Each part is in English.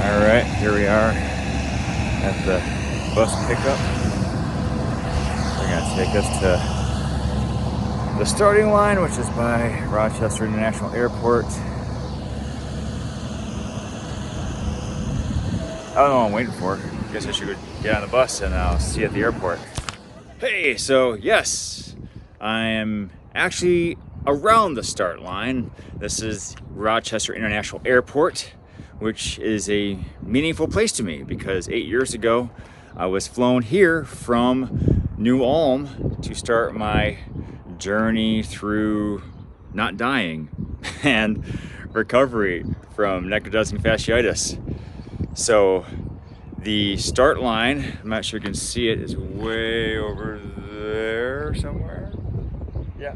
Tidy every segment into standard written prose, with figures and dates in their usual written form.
All right, here we are at the bus pickup. They're gonna take us to the starting line, which is by Rochester International Airport. I don't know what I'm waiting for. I guess I should get on the bus and I'll see you at the airport. Hey, so yes, I am actually around the start line. This is Rochester International Airport, which is a meaningful place to me because 8 years ago I was flown here from New Ulm to start my journey through not dying and recovery from necrotizing fasciitis. So the start line, I'm not sure you can see it, is way over there somewhere. Yeah.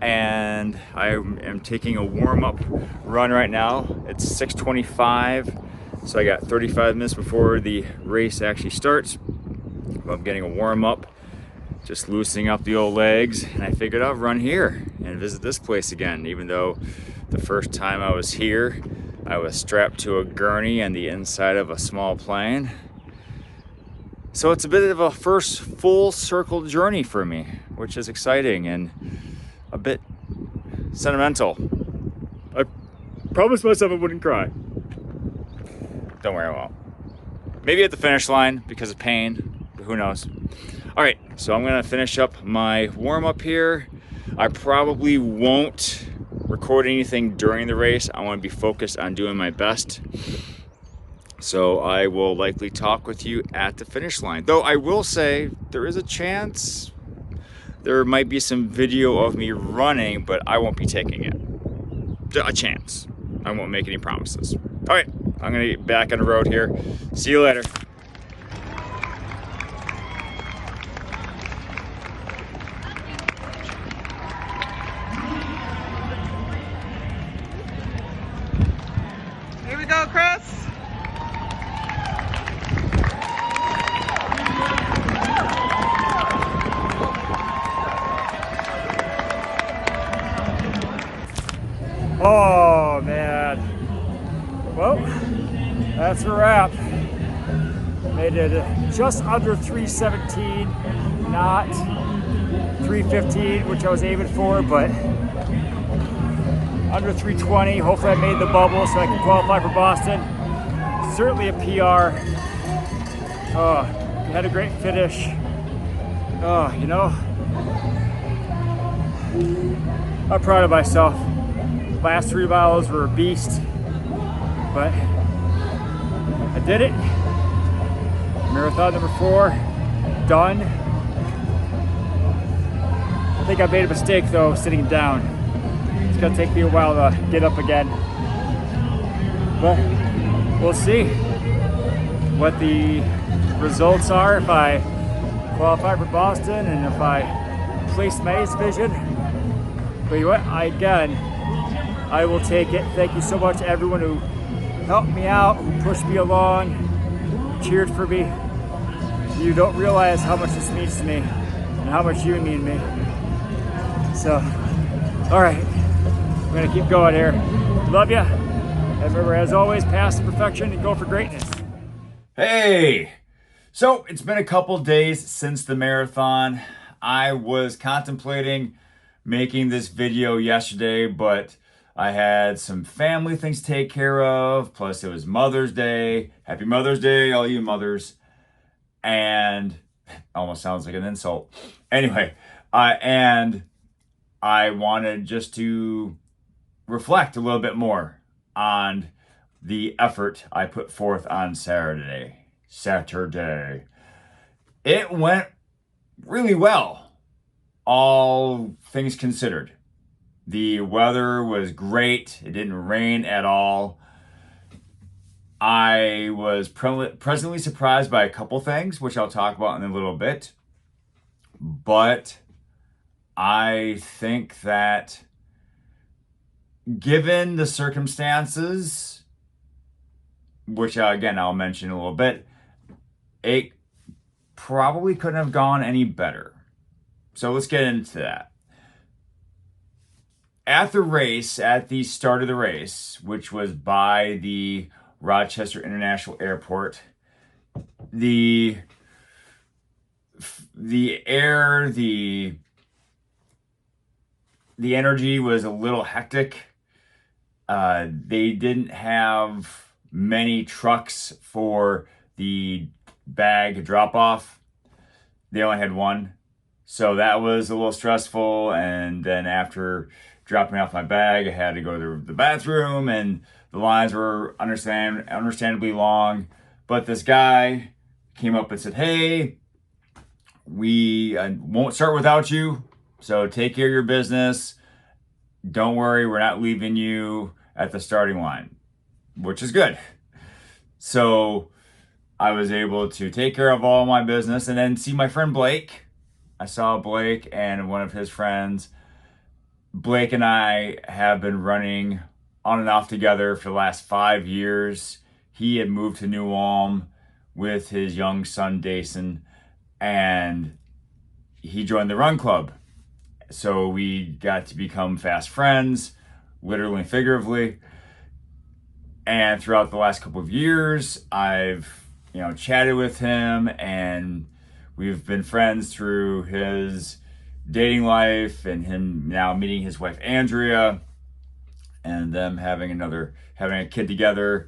And I am taking a warm-up run right now. It's 6:25, so I got 35 minutes before the race actually starts. I'm getting a warm-up, just loosening up the old legs, and I figured I'll run here and visit this place again, even though the first time I was here, I was strapped to a gurney on the inside of a small plane. So it's a bit of a first full circle journey for me, which is exciting and a bit sentimental. I promised myself I wouldn't cry. Don't worry, I won't. Maybe at the finish line because of pain, but who knows. All right, so I'm gonna finish up my warm up here. I probably won't record anything during the race. I want to be focused on doing my best. So I will likely talk with you at the finish line. Though I will say there is a chance there might be some video of me running, but I won't be taking it. A chance. I won't make any promises. All right, I'm gonna get back on the road here. See you later. Here we go, Chris. Oh man. Well, that's a wrap. Made it just under 317, not 315, which I was aiming for, but under 320. Hopefully I made the bubble so I can qualify for Boston. Certainly a PR. Oh, had a great finish. Oh, you know, I'm proud of myself. Last 3 miles were a beast, but I did it. Marathon number 4, done. I think I made a mistake though, sitting down. It's gonna take me a while to get up again, but we'll see what the results are if I qualify for Boston and if I place my ace vision. But you know what, I will take it. Thank you so much to everyone who helped me out, who pushed me along, who cheered for me. You don't realize how much this means to me and how much you mean to me. So, all right, I'm gonna keep going here. Love ya. And remember, as always, pass to perfection and go for greatness. Hey, so it's been a couple days since the marathon. I was contemplating making this video yesterday, but I had some family things to take care of, plus it was Mother's Day. Happy Mother's Day, all you mothers. And almost sounds like an insult. Anyway, and I wanted just to reflect a little bit more on the effort I put forth on Saturday. It went really well, all things considered. The weather was great. It didn't rain at all. I was pleasantly surprised by a couple things, which I'll talk about in a little bit. But I think that given the circumstances, which again, I'll mention in a little bit, it probably couldn't have gone any better. So let's get into that. At the race, at the start of the race, which was by the Rochester International Airport. The air, the energy was a little hectic. They didn't have many trucks for the bag drop off. They only had one. So that was a little stressful. And then after dropping off my bag, I had to go to the bathroom, and the lines were understandably long. But this guy came up and said, "Hey, we won't start without you. So take care of your business. Don't worry, we're not leaving you at the starting line," which is good. So I was able to take care of all my business and then see my friend Blake. I saw Blake and one of his friends. Blake and I have been running on and off together for the last 5 years. He had moved to New Ulm with his young son, Dason, and he joined the run club. So we got to become fast friends, literally and figuratively. And throughout the last couple of years, I've, chatted with him, and we've been friends through his dating life and him now meeting his wife, Andrea, and them having a kid together.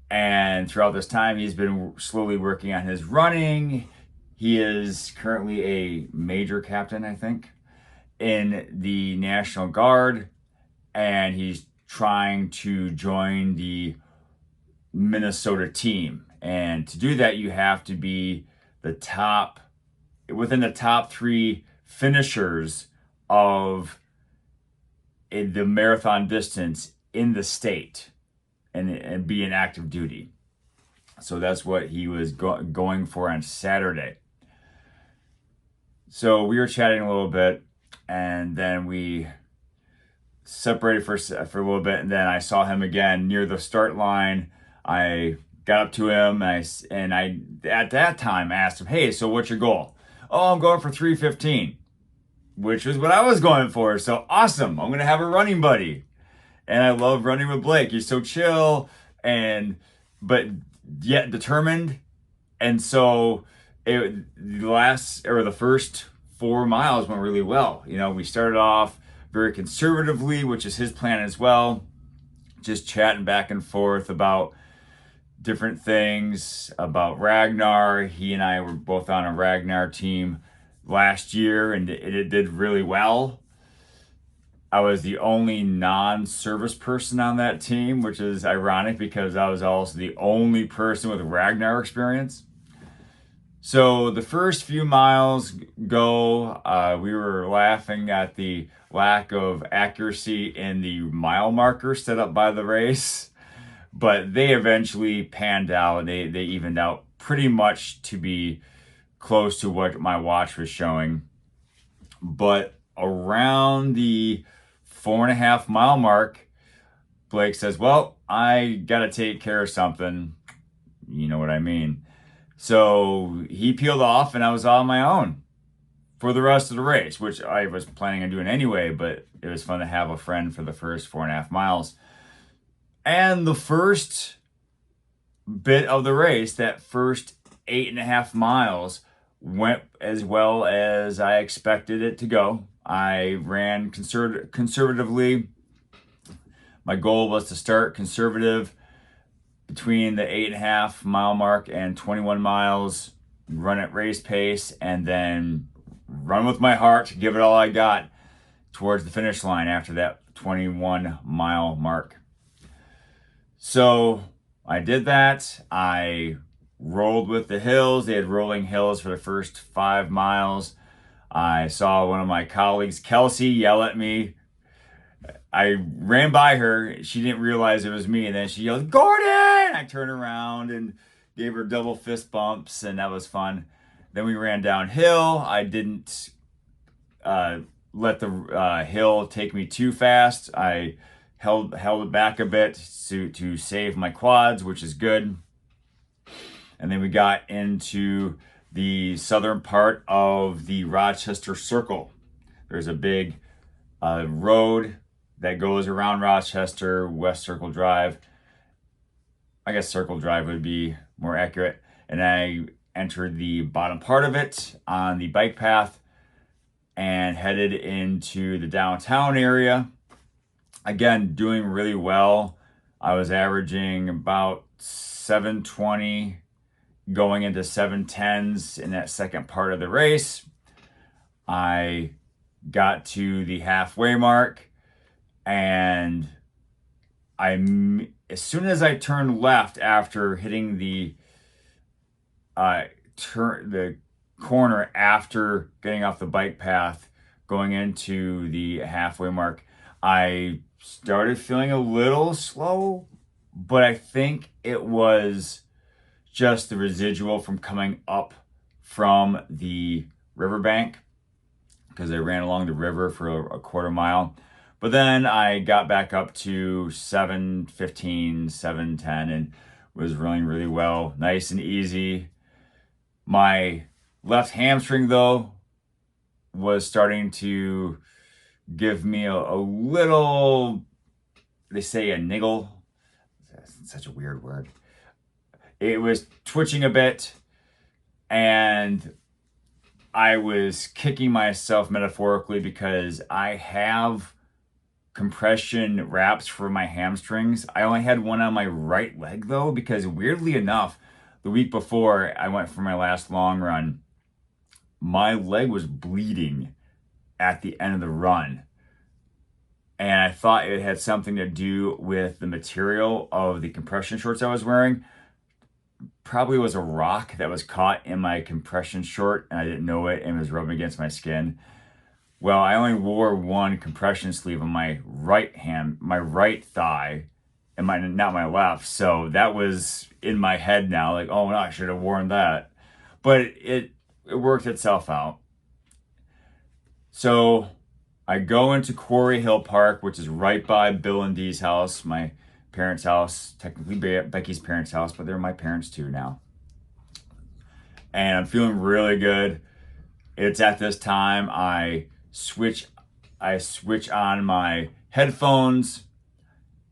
And throughout this time, he's been slowly working on his running. He is currently a major captain, I think, in the National Guard, and he's trying to join the Minnesota team. And to do that, you have to be within the top 3 finishers of the marathon distance in the state, and be in active duty. So that's what he was going for on Saturday. So we were chatting a little bit, and then we separated for a little bit, and then I saw him again near the start line. I got up to him, and I at that time asked him, "Hey, so what's your goal?" "Oh, I'm going for 3:15, which was what I was going for. So awesome! I'm gonna have a running buddy, and I love running with Blake. He's so chill but yet determined. And so the first 4 miles went really well. We started off very conservatively, which is his plan as well, just chatting back and forth about different things, about Ragnar. He and I were both on a Ragnar team last year, and it did really well. I was the only non-service person on that team, which is ironic because I was also the only person with Ragnar experience. So the first few miles go, we were laughing at the lack of accuracy in the mile marker set up by the race, but they eventually panned out. They evened out pretty much to be close to what my watch was showing. But around the 4.5 mile mark, Blake says, "Well, I gotta take care of something." You know what I mean. So he peeled off, and I was on my own for the rest of the race, which I was planning on doing anyway, but it was fun to have a friend for the first 4.5 miles. And the first bit of the race, that first 8.5 miles, went as well as I expected it to go. I ran conservatively. My goal was to start conservative between the 8.5 mile mark and 21 miles, run at race pace, and then run with my heart, give it all I got towards the finish line after that 21 mile mark. So I did that. I rolled with the hills. They had rolling hills for the first 5 miles. I saw one of my colleagues, Kelsey, yell at me. I ran by her. She didn't realize it was me. And then she yelled, "Gordon!" I turned around and gave her double fist bumps, and that was fun. Then we ran downhill. I didn't let the hill take me too fast. I held it back a bit to save my quads, which is good. And then we got into the southern part of the Rochester Circle. There's a big road that goes around Rochester, West Circle Drive. I guess circle drive would be more accurate. And I entered the bottom part of it on the bike path and headed into the downtown area. Again, doing really well. I was averaging about 720 going into 710s in that second part of the race. I got to the halfway mark, and as soon as I turned left after hitting the corner after getting off the bike path going into the halfway mark, I started feeling a little slow, but I think it was just the residual from coming up from the riverbank, because I ran along the river for a quarter mile. But then I got back up to 7:15, 7:10, and was running really well, nice and easy. My left hamstring, though, was starting to give me a little, they say a niggle. That's such a weird word. It was twitching a bit, and I was kicking myself metaphorically because I have compression wraps for my hamstrings. I only had one on my right leg though, because weirdly enough, the week before I went for my last long run, my leg was bleeding at the end of the run. And I thought it had something to do with the material of the compression shorts I was wearing. Probably was a rock that was caught in my compression short and I didn't know it, and was rubbing against my skin. Well, I only wore one compression sleeve on my right hand, my right thigh, and not my left. So that was in my head now, like, oh no, I should have worn that. But it worked itself out. So I go into Quarry Hill Park, which is right by Bill and Dee's house, my parents' house, technically Becky's parents' house, but they're my parents too now. And I'm feeling really good. It's at this time I switch on my headphones,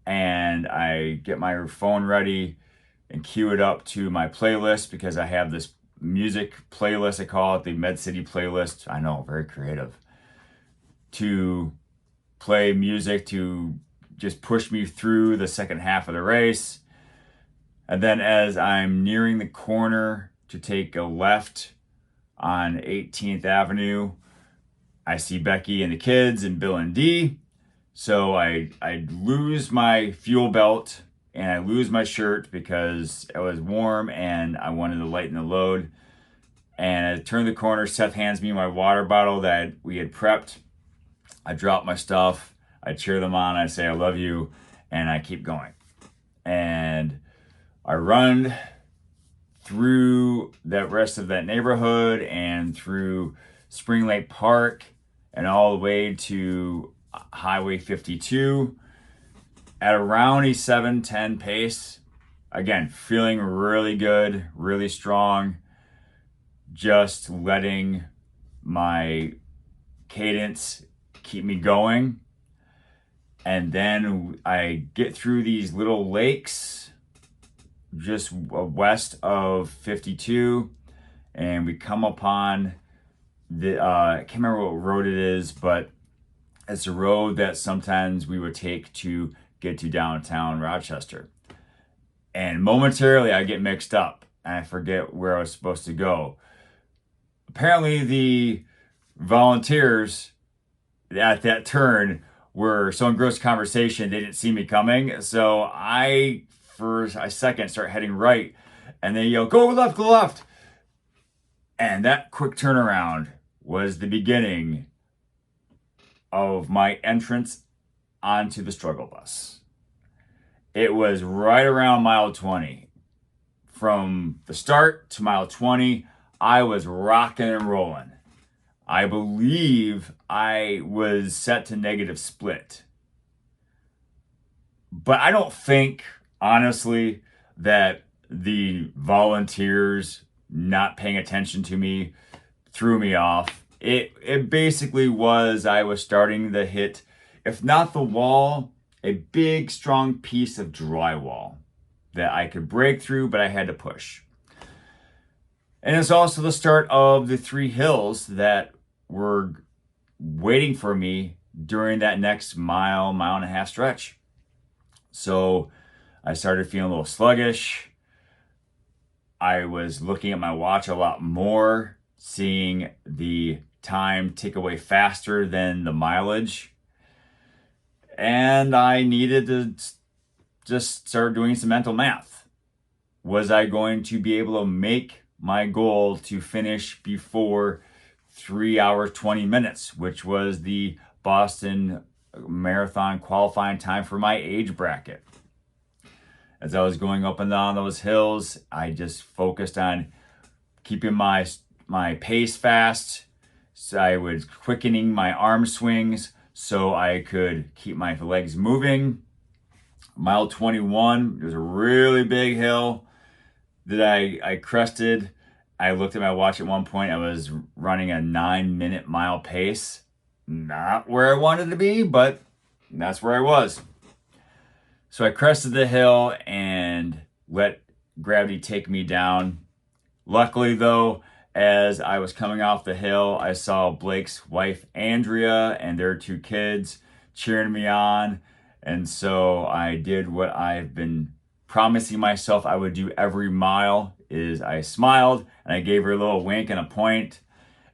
and I get my phone ready and cue it up to my playlist, because I have this music playlist, I call it the Med City playlist. I know, very creative. To play music to just push me through the second half of the race. And then as I'm nearing the corner to take a left on 18th Avenue, I see Becky and the kids and Bill and Dee. So I lose my fuel belt and I lose my shirt because it was warm and I wanted to lighten the load. And I turn the corner, Seth hands me my water bottle that we had prepped. I drop my stuff, I cheer them on, I say I love you, and I keep going. And I run through the rest of that neighborhood and through Spring Lake Park and all the way to Highway 52 at around a 7:10 pace. Again, feeling really good, really strong, just letting my cadence keep me going. And then I get through these little lakes just west of 52, and we come upon the I can't remember what road it is, but it's a road that sometimes we would take to get to downtown Rochester. And momentarily I get mixed up and I forget where I was supposed to go. Apparently the volunteers at that turn were so engrossed in conversation they didn't see me coming. So I, for a second, start heading right, and they yell, "Go left, go left!" And that quick turnaround was the beginning of my entrance onto the struggle bus. It was right around mile 20. From the start to mile 20, I was rocking and rolling. I believe I was set to negative split. But I don't think, honestly, that the volunteers not paying attention to me threw me off. It basically was, I was starting to hit, if not the wall, a big, strong piece of drywall. that I could break through, but I had to push. And it's also the start of the 3 hills that were waiting for me during that next mile, mile and a half stretch. So I started feeling a little sluggish. I was looking at my watch a lot more, seeing the time tick away faster than the mileage. And I needed to just start doing some mental math. Was I going to be able to make my goal to finish before 3 hours, 20 minutes, which was the Boston Marathon qualifying time for my age bracket? As I was going up and down those hills, I just focused on keeping my pace fast. So I was quickening my arm swings so I could keep my legs moving. Mile 21, it was a really big hill that I crested. I looked at my watch at one point. I was running a 9-minute mile pace. Not where I wanted to be, but that's where I was. So I crested the hill and let gravity take me down. Luckily though, as I was coming off the hill, I saw Blake's wife, Andrea, and their 2 kids cheering me on. And so I did what I've been promising myself I would do every mile, is I smiled and I gave her a little wink and a point.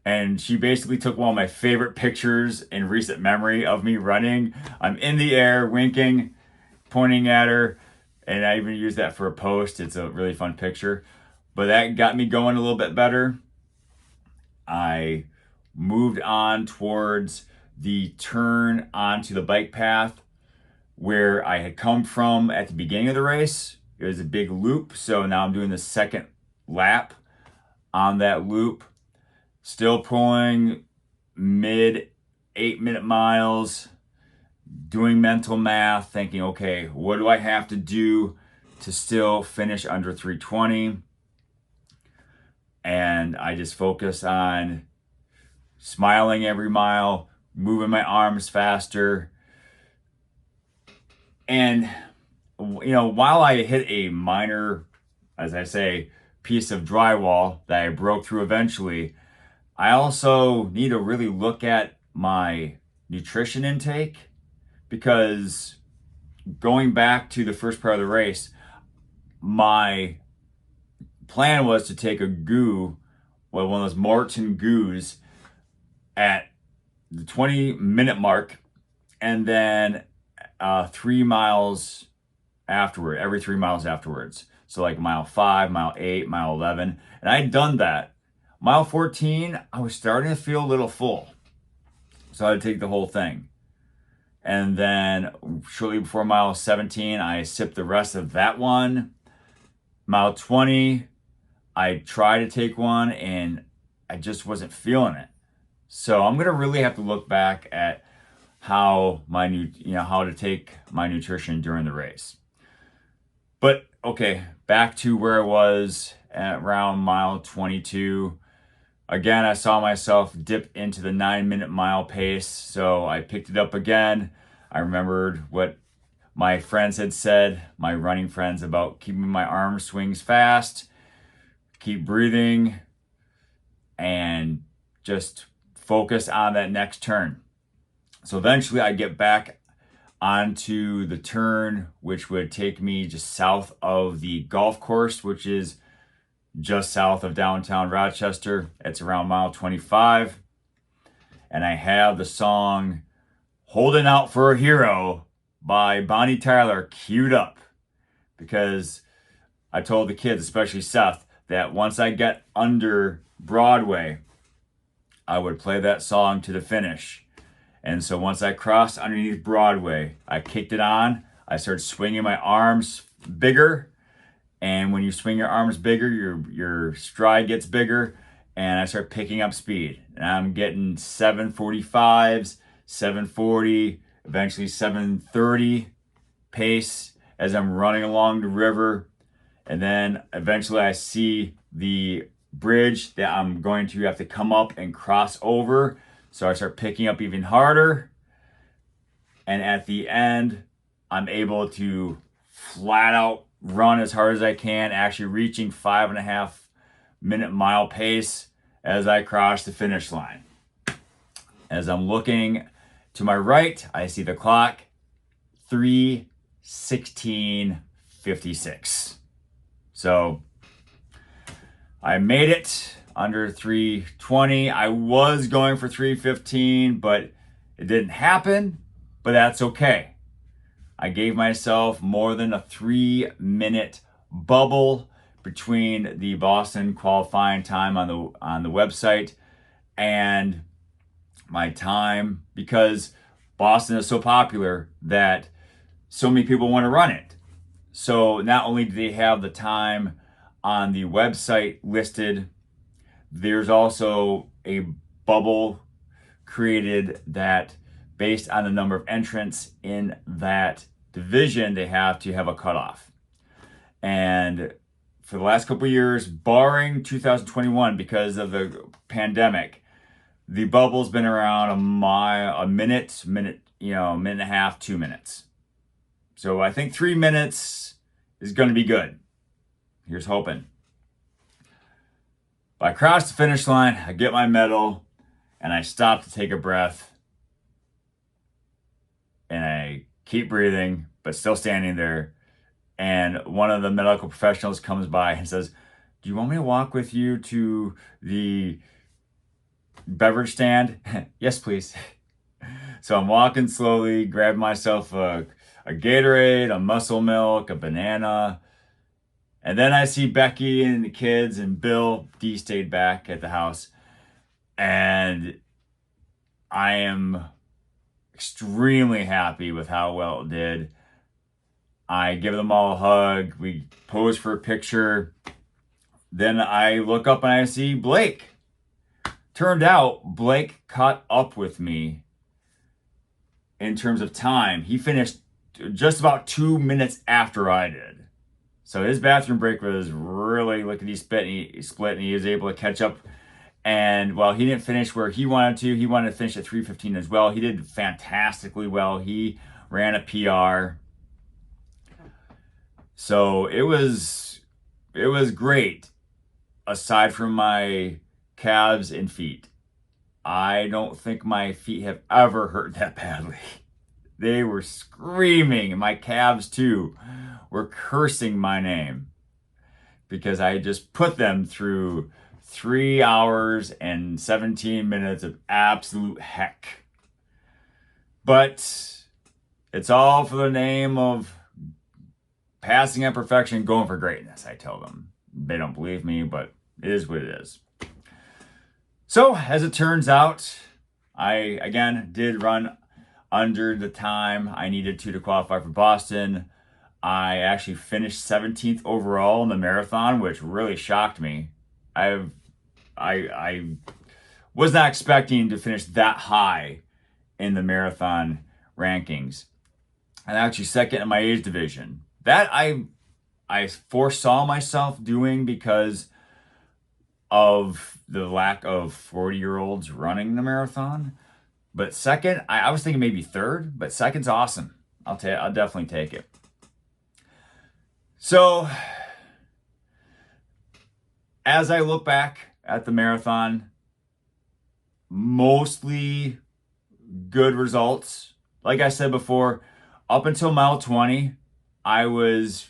And she basically took one of my favorite pictures in recent memory of me running. I'm in the air, winking, pointing at her, and I even used that for a post. It's a really fun picture. But that got me going a little bit better. I moved on towards the turn onto the bike path where I had come from at the beginning of the race. It was a big loop, so now I'm doing the second lap on that loop. Still pulling mid 8-minute miles, doing mental math, thinking, okay, what do I have to do to still finish under 320? And I just focus on smiling every mile, moving my arms faster. And, you know, while I hit a minor, as I say, piece of drywall that I broke through eventually, I also need to really look at my nutrition intake, because going back to the first part of the race, my plan was to take a goo, well, one of those Maurten goos, at the 20-minute mark, and then 3 miles afterward, every 3 miles afterwards. So like mile 5, mile 8, mile 11. And I had done that. Mile 14, I was starting to feel a little full. So I had to take the whole thing. And then shortly before mile 17, I sipped the rest of that one. Mile 20, I tried to take one and I just wasn't feeling it. So I'm gonna really have to look back at how how to take my nutrition during the race. But okay, back to where I was at around mile 22. Again, I saw myself dip into the 9-minute mile pace, so I picked it up again. I remembered what my friends had said, my running friends, about keeping my arm swings fast, keep breathing, and just focus on that next turn. So eventually I get back onto the turn, which would take me just south of the golf course, which is just south of downtown Rochester. It's around mile 25. And I have the song Holding Out for a Hero by Bonnie Tyler queued up, because I told the kids, especially Seth, that once I get under Broadway, I would play that song to the finish. And so once I crossed underneath Broadway, I kicked it on. I started swinging my arms bigger. And when you swing your arms bigger, your stride gets bigger. And I start picking up speed. And I'm getting 7:45s, 7:40, eventually 7:30 pace as I'm running along the river. And then eventually I see the bridge that I'm going to have to come up and cross over. So I start picking up even harder. And at the end, I'm able to flat out run as hard as I can, actually reaching 5.5 minute mile pace as I cross the finish line. As I'm looking to my right, I see the clock, 3:16:56. So I made it under 3:20. I was going for 3:15, but it didn't happen, but that's okay. I gave myself more than a 3-minute bubble between the Boston qualifying time on the website and my time, because Boston is so popular that so many people want to run it. So not only do they have the time on the website listed, there's also a bubble created that, based on the number of entrants in that division, they have to have a cutoff. And for the last couple of years, barring 2021 because of the pandemic, the bubble's been around a minute, minute and a half, 2 minutes. So I think 3 minutes is going to be good. Here's hoping. I cross the finish line, I get my medal, and I stop to take a breath. And I keep breathing, but still standing there. And one of the medical professionals comes by and says, "Do you want me to walk with you to the beverage stand?" "Yes, please." So I'm walking slowly, grab myself a Gatorade, a Muscle Milk, a banana. And then I see Becky and the kids and Bill. D stayed back at the house. And I am extremely happy with how well it did. I give them all a hug. We pose for a picture. Then I look up and I see Blake. Turned out Blake caught up with me in terms of time. He finished just about 2 minutes after I did. So his bathroom break was really lickety-split, and he was able to catch up. And while he didn't finish where he wanted to finish at 3:15 as well. He did fantastically well. He ran a PR. So it was great, aside from my calves and feet. I don't think my feet have ever hurt that badly. They were screaming, and my calves too were cursing my name because I just put them through 3 hours and 17 minutes of absolute heck. But it's all for the name of passing at perfection, going for greatness, I tell them. They don't believe me, but it is what it is. So, as it turns out, I, again, did run under the time I needed to qualify for Boston. I actually finished 17th overall in the marathon, which really shocked me. I was not expecting to finish that high in the marathon rankings. And actually second in my age division. That I foresaw myself doing because of the lack of 40-year-olds running the marathon. But second, I was thinking maybe third, but second's awesome. I'll definitely take it. So, as I look back at the marathon, mostly good results. Like I said before, up until mile 20, I was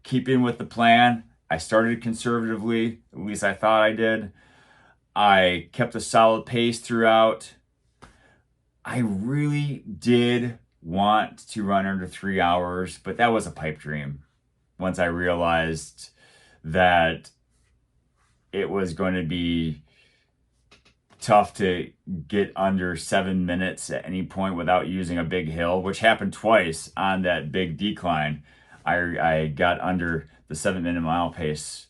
keeping with the plan. I started conservatively, at least I thought I did. I kept a solid pace throughout. I really did want to run under 3 hours, but that was a pipe dream once I realized that it was going to be tough to get under 7 minutes at any point without using a big hill, which happened twice on that big decline. I got under the 7-minute mile pace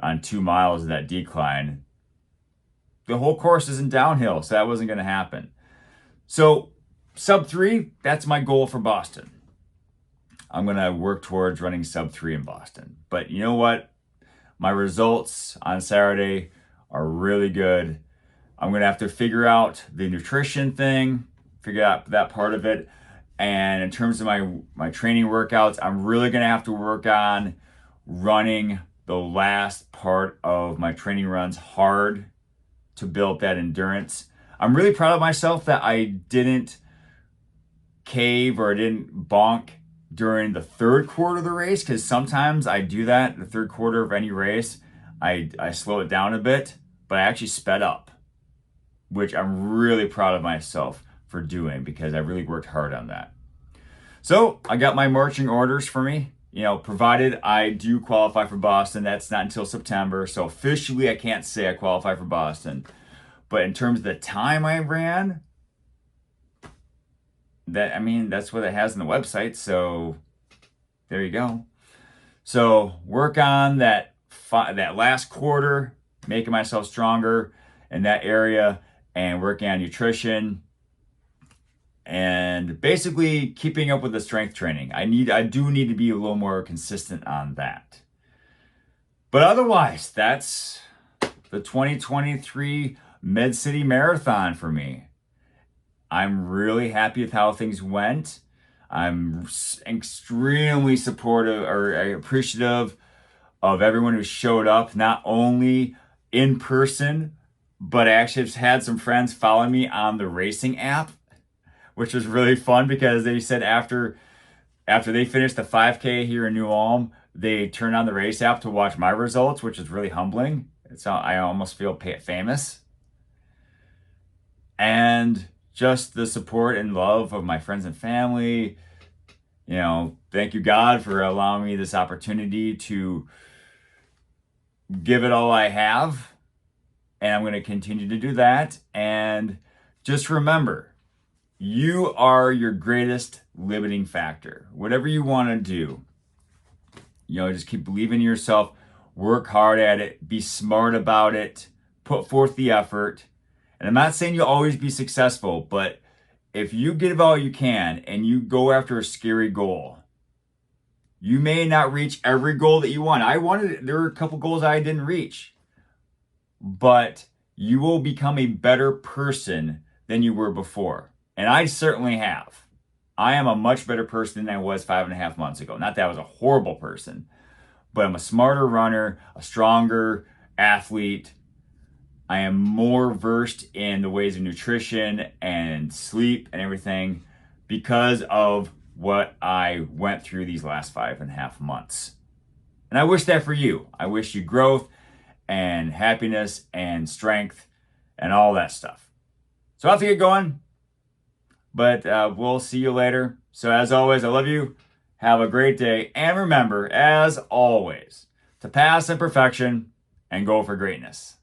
on 2 miles of that decline. The whole course isn't downhill, so that wasn't going to happen. So sub 3, that's my goal for Boston. I'm going to work towards running sub 3 in Boston. But you know what? My results on Saturday are really good. I'm going to have to figure out the nutrition thing, figure out that part of it. And in terms of my training workouts, I'm really going to have to work on running the last part of my training runs hard to build that endurance. I'm really proud of myself that I didn't cave or I didn't bonk during the third quarter of the race, because sometimes I do that. The third quarter of any race, I slow it down a bit, but I actually sped up, which I'm really proud of myself for doing because I really worked hard on that. So I got my marching orders for me, provided I do qualify for Boston. That's not until September. So officially I can't say I qualify for Boston. But in terms of the time I ran, that's what it has on the website. So there you go. So work on that last quarter, making myself stronger in that area, and working on nutrition and basically keeping up with the strength training. I do need to be a little more consistent on that. But otherwise, that's the 2023 Med-City Marathon for me. I'm really happy with how things went. I'm extremely supportive or appreciative of everyone who showed up, not only in person, but I actually have had some friends follow me on the racing app, which was really fun because they said after they finished the 5K here in New Ulm, they turned on the race app to watch my results, which is really humbling. I almost feel famous. And just the support and love of my friends and family. Thank you, God, for allowing me this opportunity to give it all I have. And I'm going to continue to do that. And just remember, you are your greatest limiting factor. Whatever you want to do, just keep believing in yourself, work hard at it, be smart about it, put forth the effort. And I'm not saying you'll always be successful, but if you give all you can and you go after a scary goal, you may not reach every goal that you want. There were a couple goals I didn't reach, but you will become a better person than you were before. And I certainly have. I am a much better person than I was 5.5 months ago. Not that I was a horrible person, but I'm a smarter runner, a stronger athlete. I am more versed in the ways of nutrition and sleep and everything because of what I went through these last 5.5 months. And I wish that for you. I wish you growth and happiness and strength and all that stuff. So I have to get going, but we'll see you later. So as always, I love you. Have a great day. And remember, as always, to pass imperfection and go for greatness.